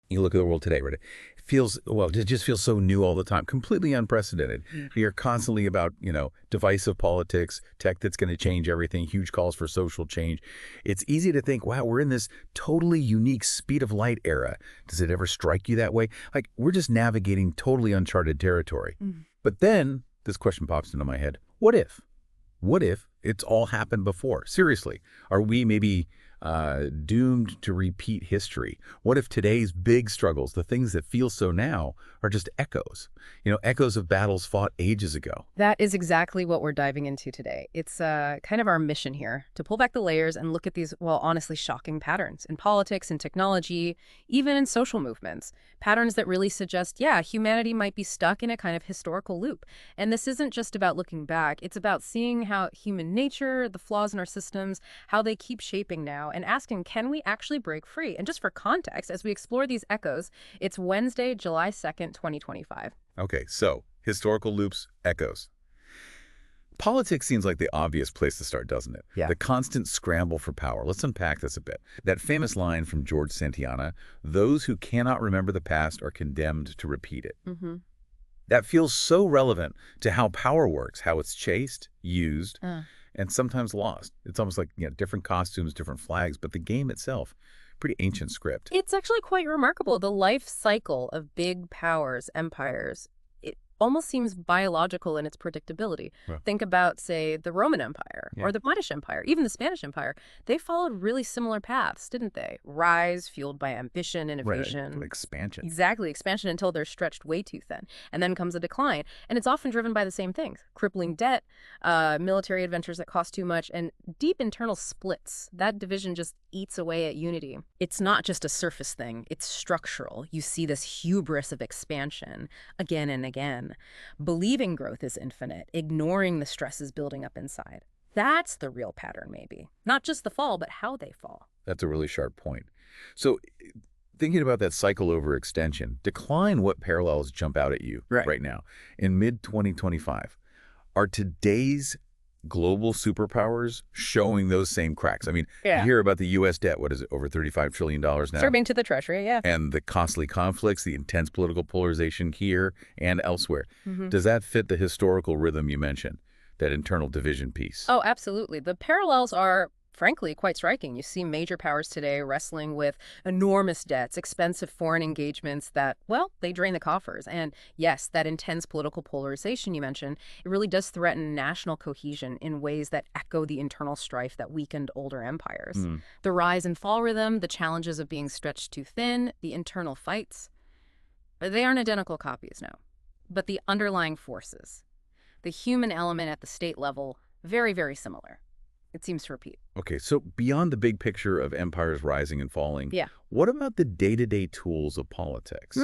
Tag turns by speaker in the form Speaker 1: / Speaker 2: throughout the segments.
Speaker 1: You look at the world today, right? It feels, well, it just feels so new all the time, completely unprecedented. You're constantly about, divisive politics, tech that's going to change everything, huge calls for social change. It's easy to think, wow, we're in this totally unique speed of light era. Does it ever strike you that way? Like, we're just navigating totally uncharted territory. But then this question pops into my head. What if? What if it's all happened before? Seriously, are we maybe doomed to repeat history? What if today's big struggles, the things that feel so now, are just echoes? Echoes of battles fought ages ago.
Speaker 2: That is exactly what we're diving into today. It's kind of our mission here to pull back the layers and look at these, well, honestly shocking patterns in politics and technology, even in social movements. Patterns that really suggest, yeah, humanity might be stuck in a kind of historical loop. And this isn't just about looking back. It's about seeing how human nature, the flaws in our systems, how they keep shaping now, and asking, can we actually break free? And just for context, as we explore these echoes, it's Wednesday, July 2nd, 2025.
Speaker 1: Okay, so historical loops, echoes. Politics seems like the obvious place to start, doesn't it?
Speaker 2: Yeah.
Speaker 1: The constant scramble for power. Let's unpack this a bit. That famous line from George Santayana, those who cannot remember the past are condemned to repeat it. That feels so relevant to how power works, how it's chased, used, and sometimes lost. It's almost like different costumes, different flags, but the game itself, pretty ancient script.
Speaker 2: It's actually quite remarkable. The life cycle of big powers, empires, it almost seems biological in its predictability.
Speaker 1: Right.
Speaker 2: Think about, say, the Roman Empire
Speaker 1: Yeah.
Speaker 2: or the British Empire, even the Spanish Empire. They followed really similar paths, didn't they? Rise, fueled by ambition, innovation.
Speaker 1: Right. Expansion.
Speaker 2: Exactly, expansion until they're stretched way too thin. And then comes a decline. And it's often driven by the same things: crippling debt, military adventures that cost too much, and deep internal splits. That division just eats away at unity. It's not just a surface thing, it's structural. You see this hubris of expansion again and again, believing growth is infinite, ignoring the stresses building up inside. That's the real pattern, maybe. Not just the fall, but how they fall.
Speaker 1: That's a really sharp point. So thinking about that cycle over extension, decline, what parallels jump out at you right now? In mid-2025, are today's global superpowers showing those same cracks? I mean, you hear about the U.S. debt, what is it, over $35 trillion now?
Speaker 2: Serving to the Treasury, yeah.
Speaker 1: And the costly conflicts, the intense political polarization here and elsewhere. Does that fit the historical rhythm you mentioned, that internal division piece?
Speaker 2: Oh, absolutely. The parallels are, frankly, quite striking. You see major powers today wrestling with enormous debts, expensive foreign engagements that, well, they drain the coffers. And yes, that intense political polarization you mentioned, it really does threaten national cohesion in ways that echo the internal strife that weakened older empires. The rise and fall rhythm, the challenges of being stretched too thin, the internal fights, they aren't identical copies, no. But the underlying forces, the human element at the state level, very, very similar. It seems to repeat.
Speaker 1: Okay, so beyond the big picture of empires rising and falling,
Speaker 2: Yeah.
Speaker 1: what about the day-to-day tools of politics?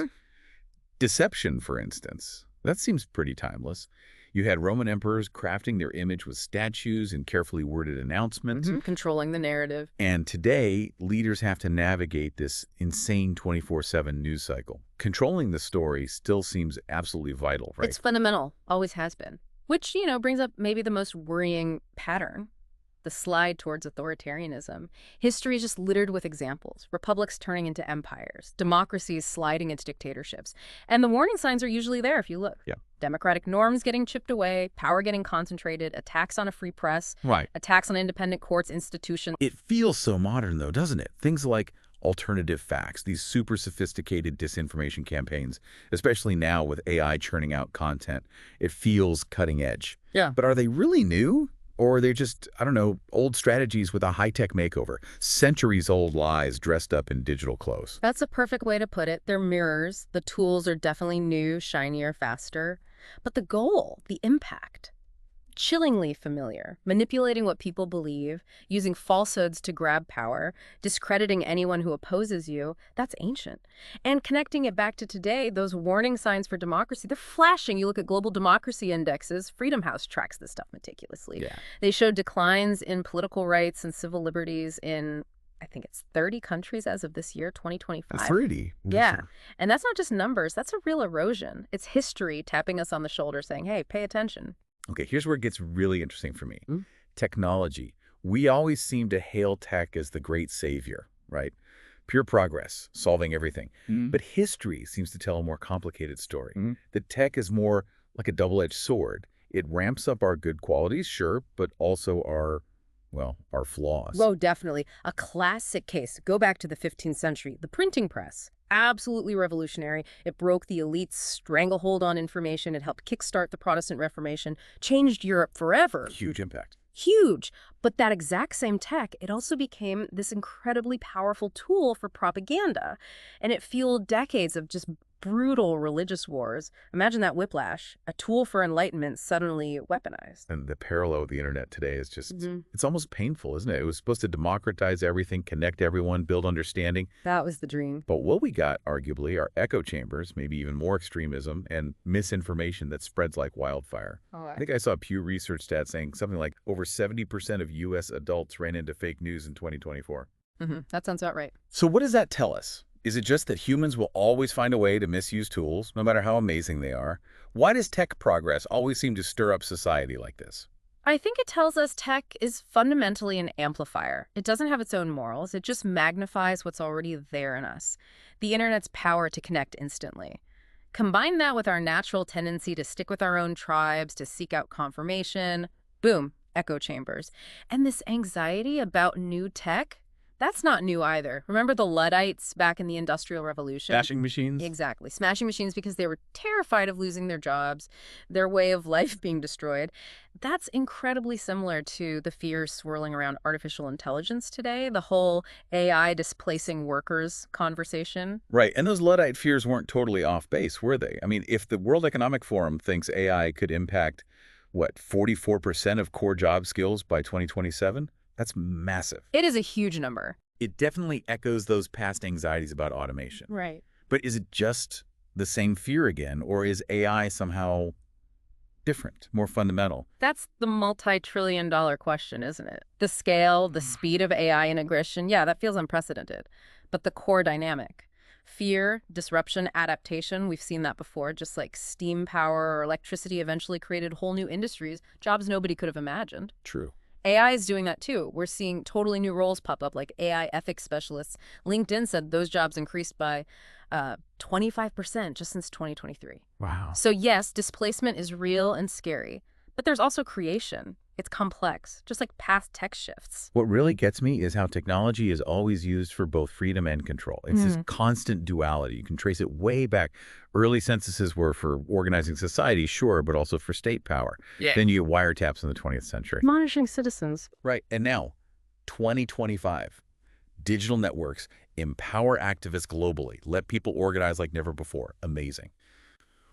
Speaker 1: Deception, for instance. That seems pretty timeless. You had Roman emperors crafting their image with statues and carefully worded announcements.
Speaker 2: Controlling the narrative.
Speaker 1: And today, leaders have to navigate this insane 24/7 news cycle. Controlling the story still seems absolutely vital, right?
Speaker 2: It's fundamental, always has been. Which, brings up maybe the most worrying pattern: the slide towards authoritarianism. History is just littered with examples. Republics turning into empires, democracies sliding into dictatorships. And the warning signs are usually there if you look.
Speaker 1: Yeah.
Speaker 2: Democratic norms getting chipped away, power getting concentrated, attacks on a free press,
Speaker 1: Right.
Speaker 2: attacks on independent courts, institutions.
Speaker 1: It feels so modern, though, doesn't it? Things like alternative facts, these super sophisticated disinformation campaigns, especially now with AI churning out content, it feels cutting edge.
Speaker 2: Yeah.
Speaker 1: But are they really new? Or are they just, I don't know, old strategies with a high-tech makeover? Centuries-old lies dressed up in digital clothes.
Speaker 2: That's a perfect way to put it. They're mirrors. The tools are definitely new, shinier, faster. But the goal, the impact, chillingly familiar. Manipulating what people believe, using falsehoods to grab power, discrediting anyone who opposes you, that's ancient. And connecting it back to today, those warning signs for democracy, they're flashing. You look at global democracy indexes, Freedom House tracks this stuff meticulously.
Speaker 1: Yeah.
Speaker 2: They show declines in political rights and civil liberties in, I think it's 30 countries as of this year, 2025.
Speaker 1: 30?
Speaker 2: Yeah. And that's not just numbers. That's a real erosion. It's history tapping us on the shoulder saying, hey, pay attention.
Speaker 1: Okay, here's where it gets really interesting for me. Technology. We always seem to hail tech as the great savior, right? pure progress, solving everything.
Speaker 3: Mm.
Speaker 1: But history seems to tell a more complicated story.
Speaker 3: Mhm.
Speaker 1: The tech is more like a double-edged sword. It ramps up our good qualities, sure, but also our flaws.
Speaker 2: Well, definitely. A classic case. Go back to the 15th century. The printing press. Absolutely revolutionary. It broke the elite's stranglehold on information. It helped kickstart the Protestant Reformation. Changed Europe forever.
Speaker 1: Huge impact.
Speaker 2: Huge. But that exact same tech, it also became this incredibly powerful tool for propaganda. And it fueled decades of just brutal religious wars. Imagine that whiplash. A tool for enlightenment suddenly weaponized.
Speaker 1: And the parallel with the internet today is just,
Speaker 2: Mhm.
Speaker 1: it's almost painful, isn't it? It was supposed to democratize everything, connect everyone, build understanding.
Speaker 2: That was the dream.
Speaker 1: But what we got, arguably, are echo chambers, maybe even more extremism, and misinformation that spreads like wildfire. I think I saw a Pew Research stat saying something like over 70% of U.S. adults ran into fake news in 2024.
Speaker 2: That sounds about right.
Speaker 1: So what does that tell us? Is it just that humans will always find a way to misuse tools, no matter how amazing they are? Why does tech progress always seem to stir up society like this?
Speaker 2: I think it tells us tech is fundamentally an amplifier. It doesn't have its own morals. It just magnifies what's already there in us. The internet's power to connect instantly. Combine that with our natural tendency to stick with our own tribes, to seek out confirmation. Boom, echo chambers. And this anxiety about new tech, that's not new either. Remember the Luddites back in the Industrial Revolution?
Speaker 3: Smashing machines?
Speaker 2: Exactly. Smashing machines because they were terrified of losing their jobs, their way of life being destroyed. That's incredibly similar to the fears swirling around artificial intelligence today, the whole AI displacing workers conversation.
Speaker 1: Right, and those Luddite fears weren't totally off base, were they? I mean, if the World Economic Forum thinks AI could impact, 44% of core job skills by 2027? That's massive.
Speaker 2: It is a huge number.
Speaker 1: It definitely echoes those past anxieties about automation.
Speaker 2: Right.
Speaker 1: But is it just the same fear again, or is AI somehow different, more fundamental?
Speaker 2: That's the multi-trillion-dollar question, isn't it? The scale, the speed of AI integration, yeah, that feels unprecedented. But the core dynamic, fear, disruption, adaptation, we've seen that before, just like steam power or electricity eventually created whole new industries, jobs nobody could have imagined.
Speaker 1: True.
Speaker 2: AI is doing that too. We're seeing totally new roles pop up, like AI ethics specialists. LinkedIn said those jobs increased by 25% just since 2023.
Speaker 1: Wow.
Speaker 2: So yes, displacement is real and scary, but there's also creation. It's complex, just like past tech shifts.
Speaker 1: What really gets me is how technology is always used for both freedom and control. It's this constant duality. You can trace it way back. Early censuses were for organizing society, sure, but also for state power.
Speaker 3: Yeah.
Speaker 1: Then you get wiretaps in the 20th century.
Speaker 2: Monitoring citizens.
Speaker 1: Right. And now, 2025, digital networks empower activists globally, let people organize like never before. Amazing.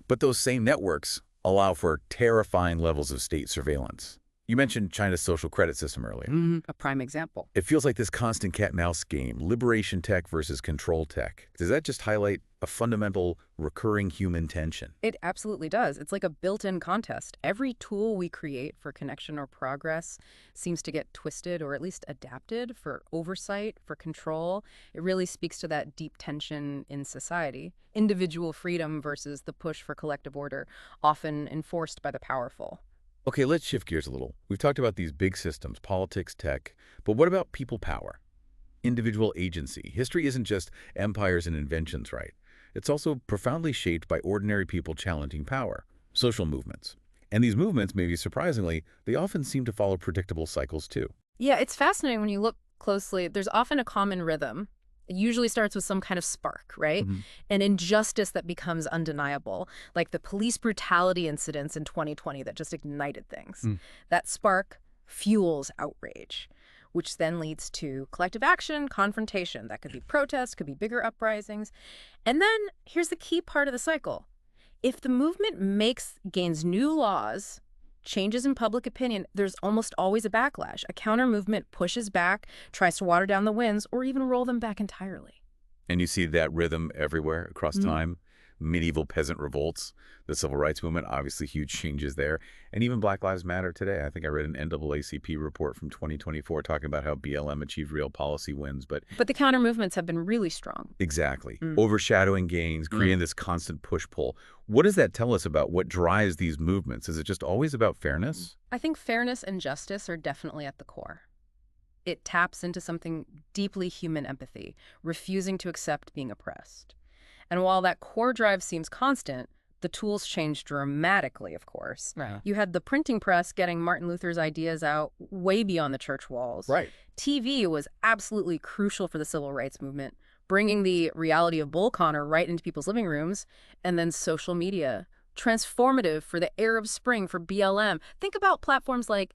Speaker 1: But those same networks allow for terrifying levels of state surveillance. You mentioned China's social credit system earlier.
Speaker 3: A prime example.
Speaker 1: It feels like this constant cat-and-mouse game, liberation tech versus control tech. Does that just highlight a fundamental, recurring human tension?
Speaker 2: It absolutely does. It's like a built-in contest. Every tool we create for connection or progress seems to get twisted or at least adapted for oversight, for control. It really speaks to that deep tension in society. Individual freedom versus the push for collective order, often enforced by the powerful.
Speaker 1: Okay, let's shift gears a little. We've talked about these big systems, politics, tech, but what about people power? Individual agency. History isn't just empires and inventions, right? It's also profoundly shaped by ordinary people challenging power, social movements. And these movements, maybe surprisingly, they often seem to follow predictable cycles too.
Speaker 2: Yeah, it's fascinating when you look closely. There's often a common rhythm. It usually starts with some kind of spark, right? An injustice that becomes undeniable, like the police brutality incidents in 2020 that just ignited things. That spark fuels outrage, which then leads to collective action, confrontation. That could be protests, could be bigger uprisings. And then here's the key part of the cycle. If the movement gains new laws, changes in public opinion, there's almost always a backlash. A counter-movement pushes back, tries to water down the winds, or even roll them back entirely.
Speaker 1: And you see that rhythm everywhere across time. Medieval peasant revolts, the civil rights movement, obviously huge changes there. And even Black Lives Matter today. I think I read an NAACP report from 2024 talking about how BLM achieved real policy wins. But
Speaker 2: the counter-movements have been really strong.
Speaker 1: exactly. Overshadowing gains, creating this constant push-pull. What does that tell us about what drives these movements? Is it just always about fairness?
Speaker 2: I think fairness and justice are definitely at the core. It taps into something deeply human empathy, refusing to accept being oppressed. And while that core drive seems constant, the tools changed dramatically, of course.
Speaker 1: Right.
Speaker 2: You had the printing press getting Martin Luther's ideas out way beyond the church walls.
Speaker 1: Right.
Speaker 2: TV was absolutely crucial for the civil rights movement, bringing the reality of Bull Connor right into people's living rooms. And then social media, transformative for the Arab Spring, for BLM. Think about platforms like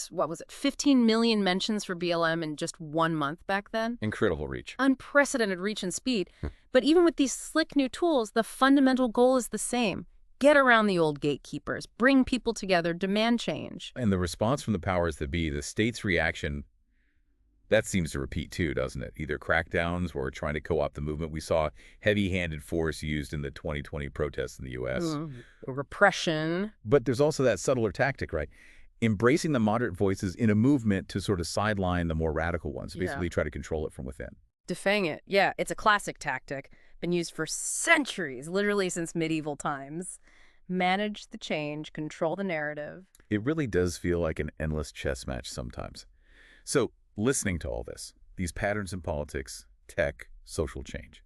Speaker 2: what was it, 15 million mentions for BLM in just 1 month back then?
Speaker 1: Incredible reach.
Speaker 2: Unprecedented reach and speed. But even with these slick new tools, the fundamental goal is the same. Get around the old gatekeepers, bring people together, demand change.
Speaker 1: And the response from the powers that be, the state's reaction, that seems to repeat too, doesn't it? Either crackdowns or trying to co-opt the movement. We saw heavy-handed force used in the 2020 protests in the U.S.
Speaker 2: Repression.
Speaker 1: But there's also that subtler tactic, right? Embracing the moderate voices in a movement to sort of sideline the more radical ones, basically try to control it from within.
Speaker 2: Defang it. Yeah, it's a classic tactic, been used for centuries, literally since medieval times. Manage the change, control the narrative.
Speaker 1: It really does feel like an endless chess match sometimes. So, listening to all this, these patterns in politics, tech, social change,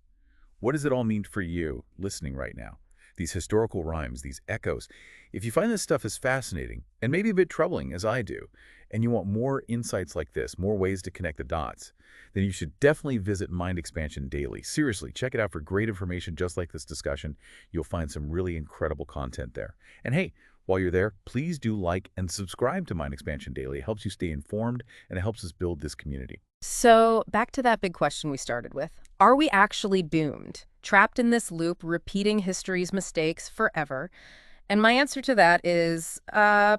Speaker 1: what does it all mean for you listening right now? These historical rhymes, these echoes. If you find this stuff as fascinating, and maybe a bit troubling as I do, and you want more insights like this, more ways to connect the dots, then you should definitely visit Mind Expansion Daily. Seriously, check it out for great information just like this discussion. You'll find some really incredible content there. And hey, while you're there, please do like and subscribe to Mind Expansion Daily. It helps you stay informed, and it helps us build this community.
Speaker 2: So, back to that big question we started with. Are we actually doomed? Trapped in this loop, repeating history's mistakes forever? And my answer to that is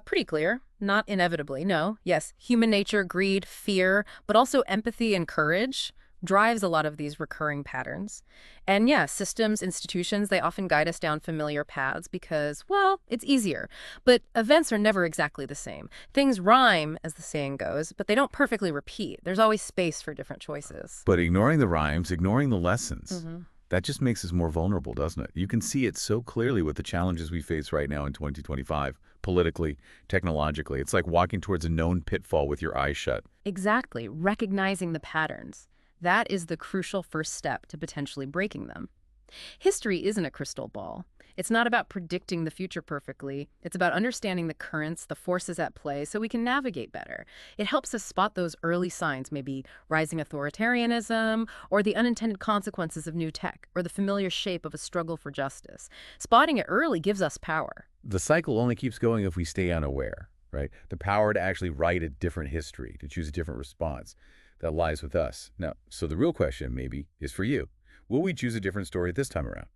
Speaker 2: pretty clear. Not inevitably, no. Yes, human nature, greed, fear, but also empathy and courage drives a lot of these recurring patterns. And yeah, systems, institutions, they often guide us down familiar paths because, well, it's easier. But events are never exactly the same. Things rhyme, as the saying goes, but they don't perfectly repeat. There's always space for different choices.
Speaker 1: But ignoring the rhymes, ignoring the lessons, that just makes us more vulnerable, doesn't it? You can see it so clearly with the challenges we face right now in 2025, politically, technologically. It's like walking towards a known pitfall with your eyes shut.
Speaker 2: Exactly. Recognizing the patterns. That is the crucial first step to potentially breaking them. History isn't a crystal ball. It's not about predicting the future perfectly. It's about understanding the currents, the forces at play, so we can navigate better. It helps us spot those early signs, maybe rising authoritarianism, or the unintended consequences of new tech, or the familiar shape of a struggle for justice. Spotting it early gives us power.
Speaker 1: The cycle only keeps going if we stay unaware, right? The power to actually write a different history, to choose a different response, that lies with us. Now, so the real question maybe is for you. Will we choose a different story this time around?